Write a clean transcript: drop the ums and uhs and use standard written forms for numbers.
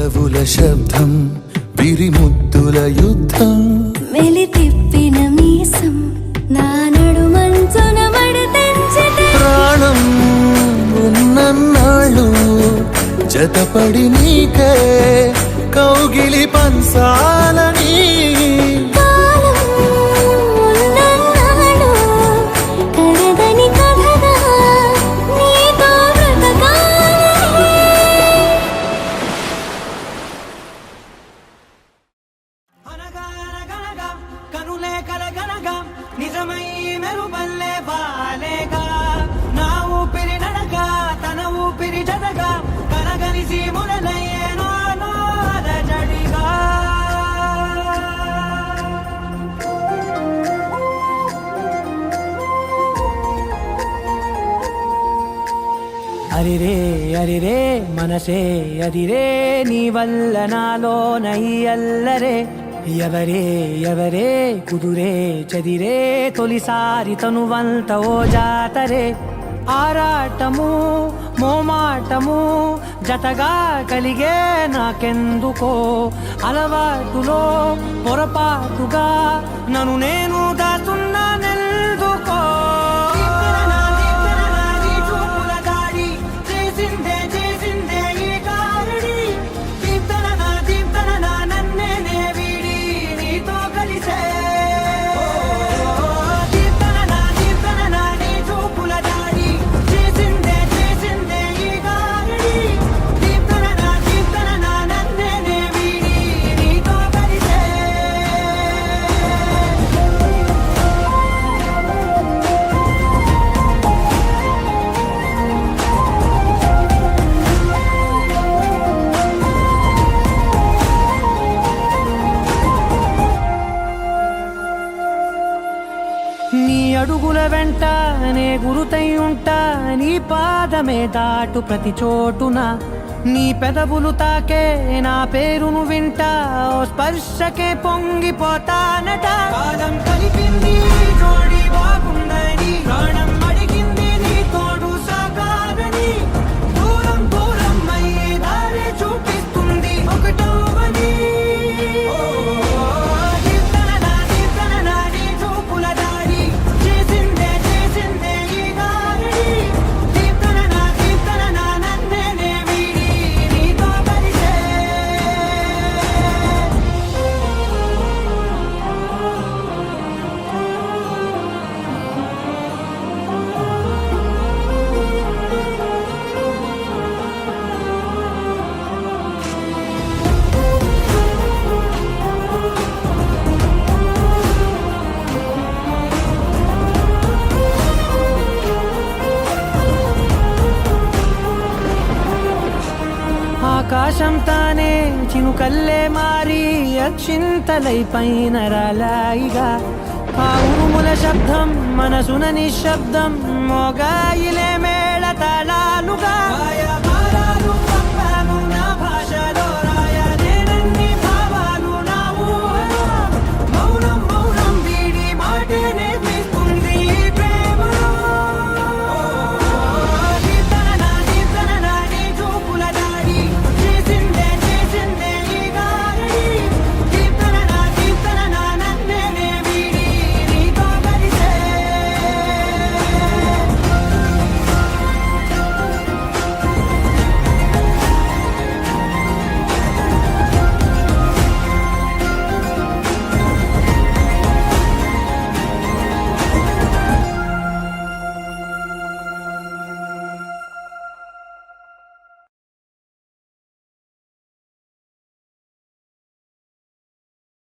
పెదవుల శబ్దం పిరిముద్దుల యుద్ధం మెలి తిప్పిన మీసం నా నడుమంచున మడతెంచితే ప్రాణం ఉన్నన్నాళ్ళు జతపడి నీకే కౌగిలి పంచాలని కనులే కలగనగా నిజమై మెరుపల్లే బాలేగా నా ఊపిరి నడక తన ఊపిరి జతగా కలగలిసి మొదలయ్యేనో అలజడిగా అరిరే అరిరే మనసే అదిరే నీ వల్ల నాలో నయ్యల్లరే ఎవరే ఎవరే కుదురే చదిరే తొలిసారి తనువంత ఓ జాతరే ఆరాటము మోమాటము జతగా కలిగే నాకెందుకో అలవాటులో పొరపాటుగా నన్ను నేను దాస్తున్నా నెల్దుకో నీ అడుగుల వెంట నే గురుతై ఉంటా నీ పాదమే దాటు ప్రతి చోటున నీ పెదవులు తాకే నా పేరును వింటా ఓ స్పర్శకే పొంగిపోతానట కాలం కలిపింది జోడి బాగుందని ప్రాణం అడిగింది నీ తోడు సాగాలని దూరం దూరం అయ్యే దారి చూపిస్తుంది ఒకటవని ఆకాశం తానే చినుకల్లే మారి అక్షింతలై పైన రాలాయిగా ఆ ఉరుముల శబ్దం మనసున నిశ్శబ్దం మోగాయిలే మేళ తాళాలుగా